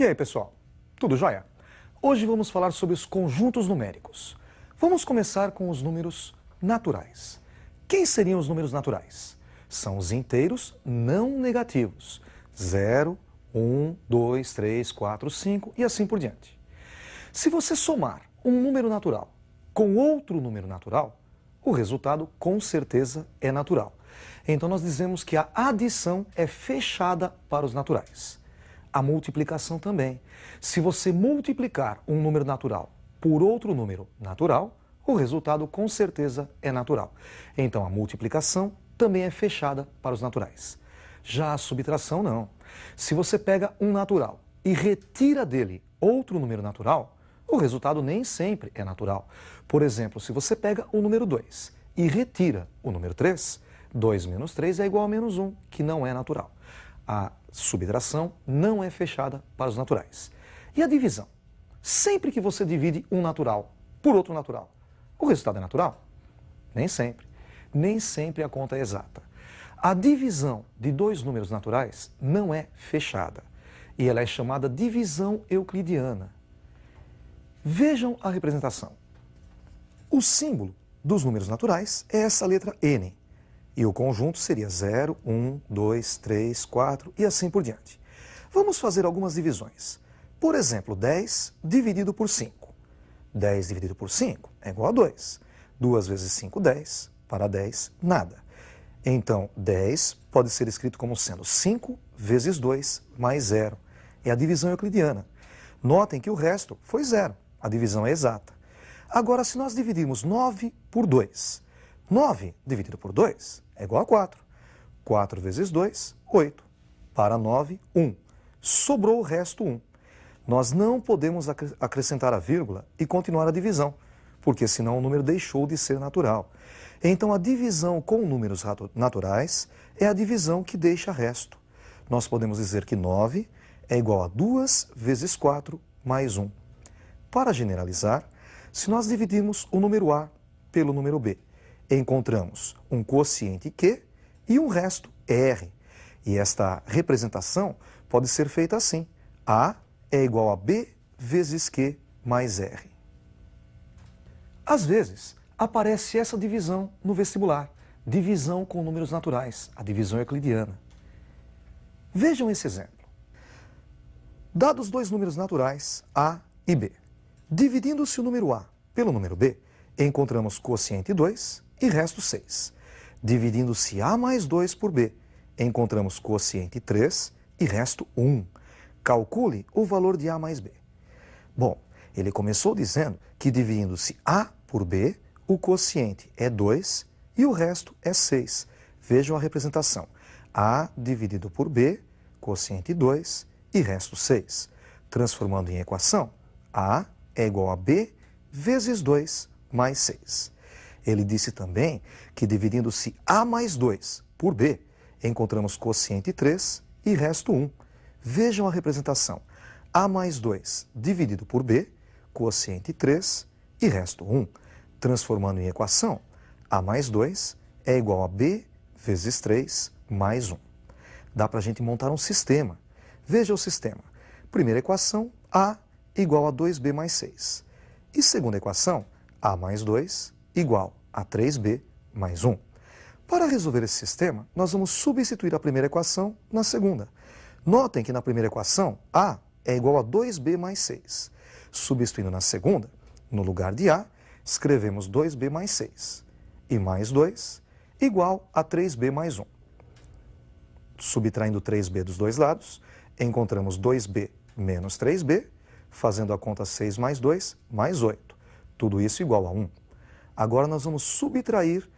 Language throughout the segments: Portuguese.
E aí, pessoal? Tudo jóia? Hoje vamos falar sobre os conjuntos numéricos. Vamos começar com os números naturais. Quem seriam os números naturais? São os inteiros não negativos. 0, 1, 2, 3, 4, 5 e assim por diante. Se você somar um número natural com outro número natural, o resultado com certeza é natural. Então nós dizemos que a adição é fechada para os naturais. A multiplicação também. Se você multiplicar um número natural por outro número natural, o resultado com certeza é natural. Então a multiplicação também é fechada para os naturais. Já a subtração não. Se você pega um natural e retira dele outro número natural, o resultado nem sempre é natural. Por exemplo, se você pega o número 2 e retira o número 3, 2 menos 3 é igual a menos 1, que não é natural. A subtração não é fechada para os naturais. E a divisão? Sempre que você divide um natural por outro natural, o resultado é natural? Nem sempre. Nem sempre a conta é exata. A divisão de dois números naturais não é fechada. E ela é chamada divisão euclidiana. Vejam a representação. O símbolo dos números naturais é essa letra N. E o conjunto seria 0, 1, 2, 3, 4 e assim por diante. Vamos fazer algumas divisões. Por exemplo, 10 dividido por 5. 10 dividido por 5 é igual a 2. 2 vezes 5, 10. Para 10, nada. Então, 10 pode ser escrito como sendo 5 vezes 2 mais 0. É a divisão euclidiana. Notem que o resto foi 0. A divisão é exata. Agora, se nós dividirmos 9 por 2, 9 dividido por 2 é igual a 4. 4 vezes 2, 8. Para 9, 1. Sobrou o resto 1. Nós não podemos acrescentar a vírgula e continuar a divisão, porque senão o número deixou de ser natural. Então a divisão com números naturais é a divisão que deixa resto. Nós podemos dizer que 9 é igual a 2 vezes 4 mais 1. Para generalizar, se nós dividirmos o número A pelo número B, encontramos um quociente Q e um resto R. E esta representação pode ser feita assim. A é igual a B vezes Q mais R. Às vezes, aparece essa divisão no vestibular. Divisão com números naturais, a divisão euclidiana. Vejam esse exemplo. Dados dois números naturais, A e B. Dividindo-se o número A pelo número B, encontramos quociente 2 e resto 6. Dividindo-se A mais 2 por B, encontramos quociente 3 e resto 1. Calcule o valor de A mais B. Bom, ele começou dizendo que dividindo-se A por B, o quociente é 2 e o resto é 6. Vejam a representação. A dividido por B, quociente 2 e resto 6. Transformando em equação, A é igual a B vezes 2 mais 6. Ele disse também que dividindo-se A mais 2 por B, encontramos quociente 3 e resto 1. Vejam a representação. A mais 2 dividido por B, quociente 3 e resto 1. Transformando em equação, A mais 2 é igual a B vezes 3 mais 1. Dá para a gente montar um sistema. Veja o sistema. Primeira equação, A igual a 2B mais 6. E segunda equação, A mais 2 igual a 3B mais 1. Para resolver esse sistema, nós vamos substituir a primeira equação na segunda. Notem que na primeira equação, A é igual a 2B mais 6. Substituindo na segunda, no lugar de A, escrevemos 2B mais 6. E mais 2 igual a 3B mais 1. Subtraindo 3B dos dois lados, encontramos 2B menos 3B, fazendo a conta 6 mais 2, mais 8. Tudo isso igual a 1. Agora nós vamos subtrair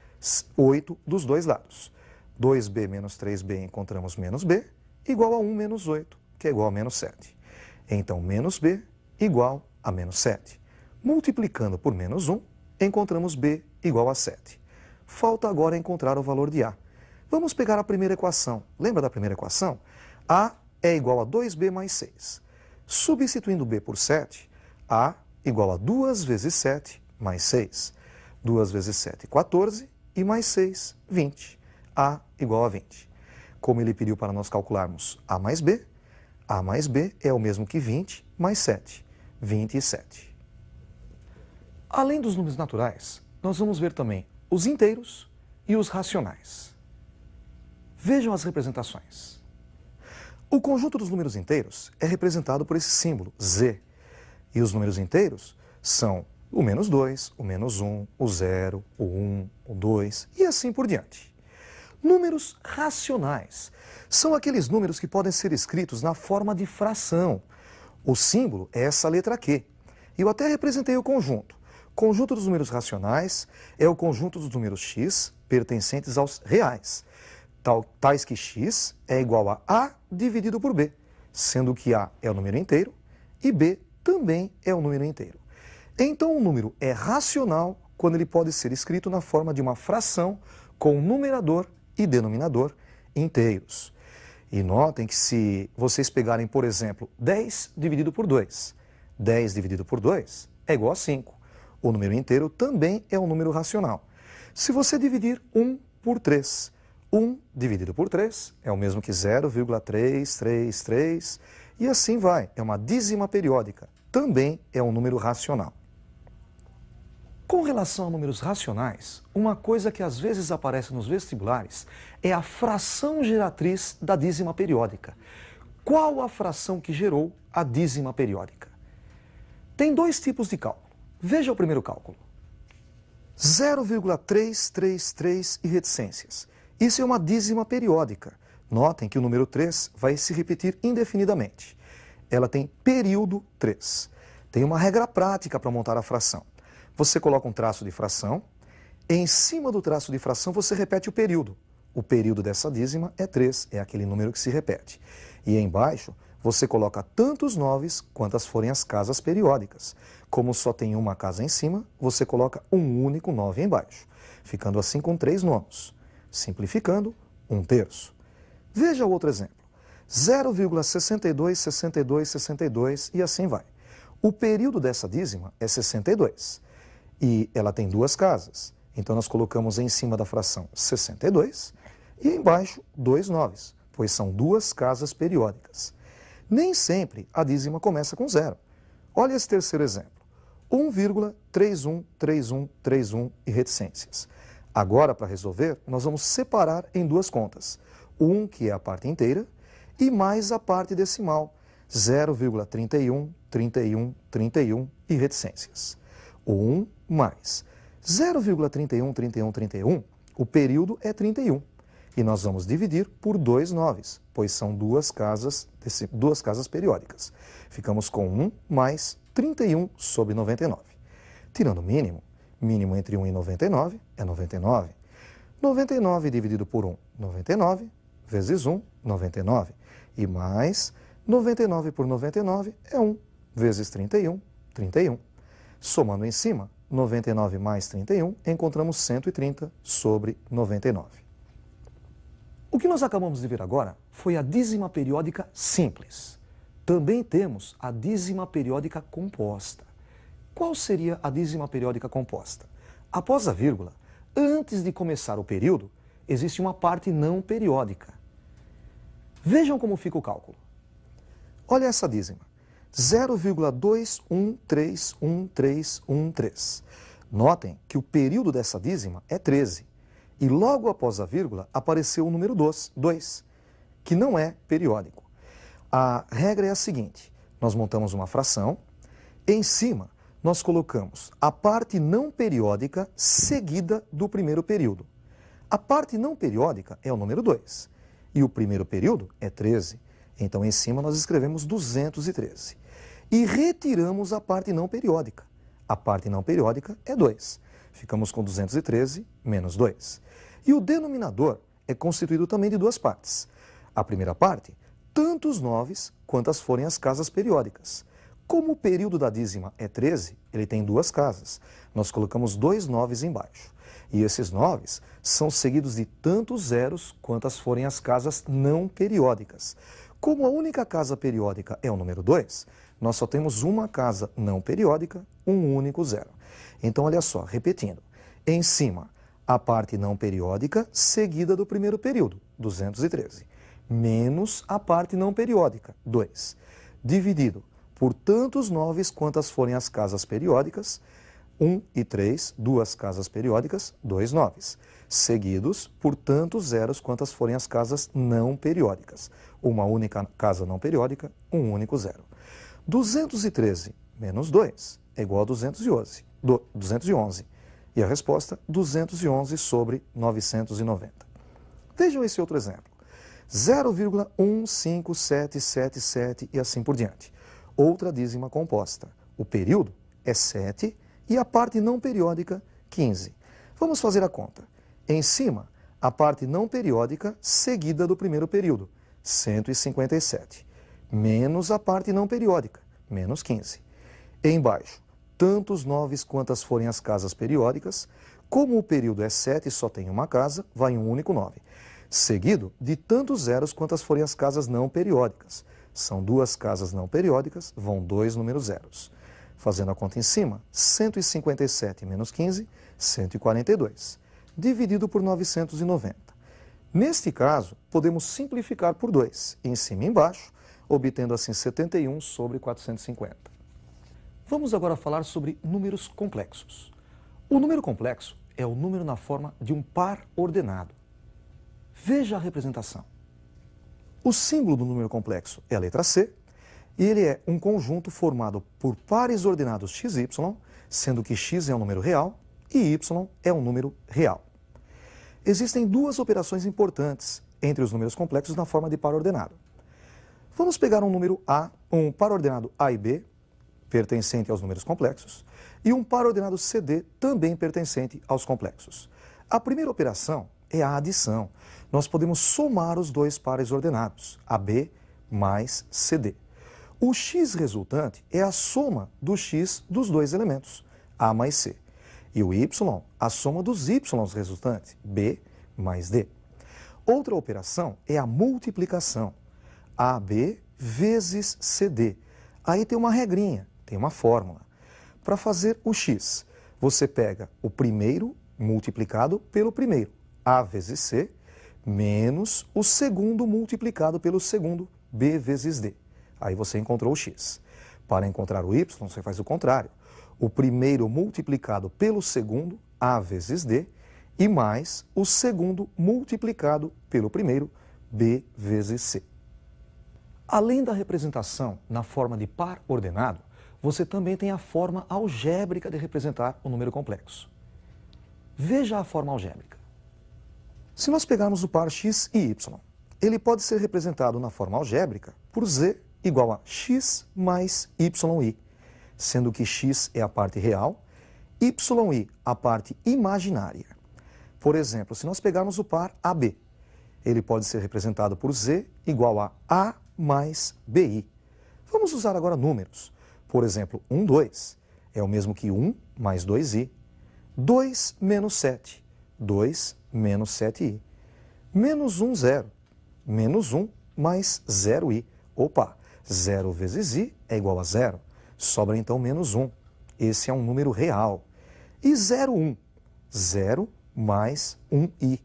8 dos dois lados. 2B menos 3B encontramos menos B, igual a 1 menos 8, que é igual a menos 7. Então, menos B igual a menos 7. Multiplicando por menos 1, encontramos B igual a 7. Falta agora encontrar o valor de A. Vamos pegar a primeira equação. Lembra da primeira equação? A é igual a 2B mais 6. Substituindo B por 7, A igual a 2 vezes 7 mais 6. 2 vezes 7, 14, e mais 6, 20. A igual a 20. Como ele pediu para nós calcularmos A mais B, A mais B é o mesmo que 20 mais 7, 27. Além dos números naturais, nós vamos ver também os inteiros e os racionais. Vejam as representações. O conjunto dos números inteiros é representado por esse símbolo, Z. E os números inteiros são o menos 2, o menos 1, o 0, o 1, o 2 e assim por diante. Números racionais são aqueles números que podem ser escritos na forma de fração. O símbolo é essa letra Q. Eu até representei o conjunto. O conjunto dos números racionais é o conjunto dos números x pertencentes aos reais, tais que x é igual a dividido por b, sendo que a é o número inteiro e b também é o número inteiro. Então o número é racional quando ele pode ser escrito na forma de uma fração com numerador e denominador inteiros. E notem que se vocês pegarem, por exemplo, 10 dividido por 2, 10 dividido por 2 é igual a 5. O número inteiro também é um número racional. Se você dividir 1 por 3, 1 dividido por 3 é o mesmo que 0,333 e assim vai. É uma dízima periódica. Também é um número racional. Com relação a números racionais, uma coisa que às vezes aparece nos vestibulares é a fração geratriz da dízima periódica. Qual a fração que gerou a dízima periódica? Tem dois tipos de cálculo. Veja o primeiro cálculo. 0,333 e reticências. Isso é uma dízima periódica. Notem que o número 3 vai se repetir indefinidamente. Ela tem período 3. Tem uma regra prática para montar a fração. Você coloca um traço de fração, em cima do traço de fração você repete o período. O período dessa dízima é 3, é aquele número que se repete. E embaixo você coloca tantos noves quantas forem as casas periódicas. Como só tem uma casa em cima, você coloca um único 9 embaixo, ficando assim com 3 nonos. Simplificando, 1/3. Veja o outro exemplo. 0,626262 e assim vai. O período dessa dízima é 62. E ela tem duas casas. Então nós colocamos em cima da fração 62 e embaixo 2 noves, pois são duas casas periódicas. Nem sempre a dízima começa com 0. Olha esse terceiro exemplo. 1,313131 e reticências. Agora, para resolver, nós vamos separar em duas contas. 1, que é a parte inteira, e mais a parte decimal, 0,313131 e reticências. O 1 mais 0,313131, o período é 31. E nós vamos dividir por 2 noves, pois são duas casas periódicas. Ficamos com 1 mais 31 sobre 99. Tirando o mínimo, mínimo entre 1 e 99 é 99. 99 dividido por 1, 99, vezes 1, 99. E mais 99 por 99 é 1, vezes 31, 31. Somando em cima, 99 mais 31, encontramos 130 sobre 99. O que nós acabamos de ver agora foi a dízima periódica simples. Também temos a dízima periódica composta. Qual seria a dízima periódica composta? Após a vírgula, antes de começar o período, existe uma parte não periódica. Vejam como fica o cálculo. Olha essa dízima. 0,21311313. Notem que o período dessa dízima é 13. E logo após a vírgula apareceu o número 2, que não é periódico. A regra é a seguinte: nós montamos uma fração, em cima nós colocamos a parte não periódica seguida do primeiro período. A parte não periódica é o número 2 e o primeiro período é 13. Então em cima nós escrevemos 213. E retiramos a parte não periódica. A parte não periódica é 2. Ficamos com 213 menos 2. E o denominador é constituído também de duas partes. A primeira parte, tantos noves quantas forem as casas periódicas. Como o período da dízima é 13, ele tem duas casas. Nós colocamos 2 noves embaixo. E esses noves são seguidos de tantos zeros quantas forem as casas não periódicas. Como a única casa periódica é o número 2, nós só temos uma casa não periódica, um único zero. Então, olha só, repetindo. Em cima, a parte não periódica seguida do primeiro período, 213. menos a parte não periódica, 2, dividido por tantos 9 quantas forem as casas periódicas, 1 e 3, duas casas periódicas, 2 9, seguidos por tantos zeros quantas forem as casas não periódicas, uma única casa não periódica, um único zero. 213 menos 2 é igual a 211. E a resposta, 211 sobre 990. Vejam esse outro exemplo. 0,15777 e assim por diante. Outra dízima composta. O período é 7 e a parte não periódica, 15. Vamos fazer a conta. Em cima, a parte não periódica seguida do primeiro período, 157, menos a parte não periódica, menos 15. Embaixo, tantos 9 quantas forem as casas periódicas, como o período é 7 e só tem uma casa, vai um único 9. Seguido de tantos zeros quantas forem as casas não periódicas. São duas casas não periódicas, vão 2 números zeros. Fazendo a conta em cima, 157 menos 15, 142, dividido por 990. Neste caso, podemos simplificar por 2, em cima e embaixo, obtendo assim 71 sobre 450. Vamos agora falar sobre números complexos. O número complexo é o número na forma de um par ordenado. Veja a representação. O símbolo do número complexo é a letra C, e ele é um conjunto formado por pares ordenados x e y, sendo que x é um número real e y é um número real. Existem duas operações importantes entre os números complexos na forma de par ordenado. Vamos pegar um número A, um par ordenado A e B, pertencente aos números complexos, e um par ordenado CD, também pertencente aos complexos. A primeira operação é a adição. Nós podemos somar os dois pares ordenados, AB mais CD. O x resultante é a soma do x dos dois elementos, A mais C. E o y, a soma dos y resultantes, B mais D. Outra operação é a multiplicação, AB vezes CD. Aí tem uma regrinha, tem uma fórmula. Para fazer o x, você pega o primeiro multiplicado pelo primeiro, A vezes C, menos o segundo multiplicado pelo segundo, B vezes D. Aí você encontrou o x. Para encontrar o y, você faz o contrário. O primeiro multiplicado pelo segundo, A vezes D, e mais o segundo multiplicado pelo primeiro, B vezes C. Além da representação na forma de par ordenado, você também tem a forma algébrica de representar o número complexo. Veja a forma algébrica. Se nós pegarmos o par x e y, ele pode ser representado na forma algébrica por z igual a x mais yi, sendo que x é a parte real, yi a parte imaginária. Por exemplo, se nós pegarmos o par AB, ele pode ser representado por z igual a mais bi. Vamos usar agora números. Por exemplo, 1, 2 é o mesmo que 1 mais 2i. 2 menos 7, 2 menos 7i. Menos 1, 0. Menos 1 mais 0i. Opa, 0 vezes i é igual a 0. Sobra então menos 1. Esse é um número real. E 0, 1. 0 mais 1i.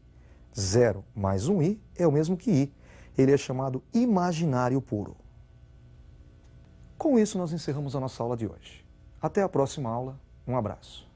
0 mais 1i é o mesmo que i. Ele é chamado imaginário puro. Com isso, nós encerramos a nossa aula de hoje. Até a próxima aula. Um abraço.